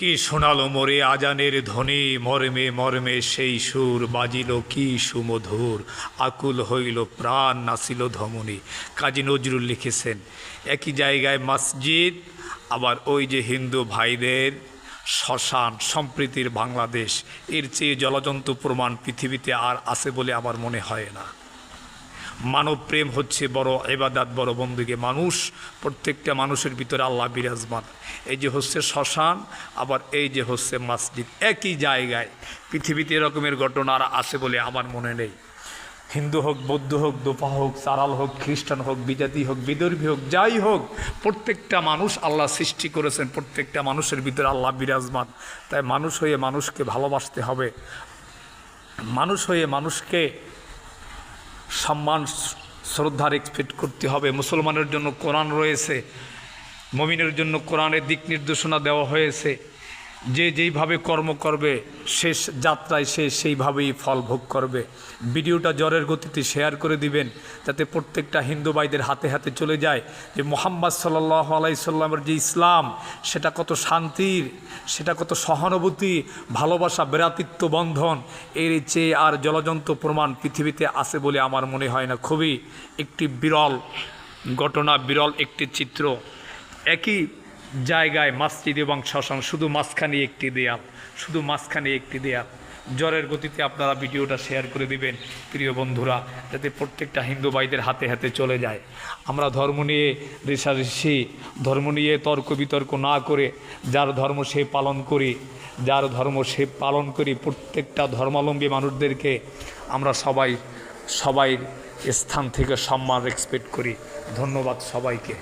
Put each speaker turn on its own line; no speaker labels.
কি শোনালো মোরে আজানের ধ্বনি, মর্মে মর্মে সেই সুর বাজিল কি সুমধুর, আকুল হইল প্রাণ নাসিল ধমনী। কাজী নজরুল লিখেছেন। একই জায়গায় মসজিদ, আবার ওই যে হিন্দু ভাইদের শ্মশান, সম্প্রীতির বাংলাদেশ। এর চেয়ে জলজন্ত প্রমাণ পৃথিবীতে আর আছে বলে আমার মনে হয় না। মানব প্রেম হচ্ছে বড় ইবাদত, বড় বন্দুকে। মানুষ, প্রত্যেকটা মানুষের ভিতরে আল্লাহ বিরাজমান। এই যে হচ্ছে শ্মশান, আবার এই যে হচ্ছে মসজিদ, একই জায়গায়। পৃথিবীতে এরকমের ঘটনা আর আছে বলে আমার মনে নেই। হিন্দু হোক, বৌদ্ধ হোক, দোপা হোক, সারাল হোক, খ্রিস্টান হোক, বিজাতি হোক, বিদর্ভী হোক, যাই হোক, প্রত্যেকটা মানুষ আল্লাহ সৃষ্টি করেছেন। প্রত্যেকটা মানুষের ভিতরে আল্লাহ বিরাজমান। তাই মানুষ হয়ে মানুষকে ভালোবাসতে হবে। মানুষ হয়ে মানুষকে সম্মান শ্রদ্ধার এক্সপেক্ট করতে হবে। মুসলমানের জন্য কোরআন রয়েছে, মুমিনের জন্য কোরআনের দিক নির্দেশনা দেওয়া হয়েছে। যে যেইভাবে কর্ম করবে, শেষ যাত্রায় সে সেইভাবেই ফল ভোগ করবে। ভিডিওটা জ্বরের গতিতে শেয়ার করে দিবেন, যাতে প্রত্যেকটা হিন্দু ভাইদের হাতে হাতে চলে যায় যে মুহাম্মদ সাল্লাল্লাহু আলাইহি সাল্লামের যে ইসলাম, সেটা কত শান্তির, সেটা কত সহানুভূতি, ভালোবাসা, ভ্রাতৃত্ব বন্ধন। এর চেয়ে আর জলজন্ত প্রমাণ পৃথিবীতে আছে বলে আমার মনে হয় না। খুবই একটি বিরল ঘটনা, বিরল একটি চিত্র। একই জায়গায় মসজিদ এবং শ্মশান, শুধু মাঝখানে একটি দেয়াল, শুধু মাঝখানে একটি দেয়াল। জ্বরের গতিতে আপনারা ভিডিওটা শেয়ার করে দিবেন প্রিয় বন্ধুরা, যাতে প্রত্যেকটা হিন্দু ভাইদের হাতে হাতে চলে যায়। আমরা ধর্ম নিয়ে রেষারেষি, ধর্ম নিয়ে তর্ক বিতর্ক না করে যার ধর্ম সে পালন করি, যার ধর্ম সে পালন করি। প্রত্যেকটা ধর্মাবলম্বী মানুষদেরকে আমরা সবাই স্থান থেকে সম্মান এক্সপেক্ট করি। ধন্যবাদ সবাইকে।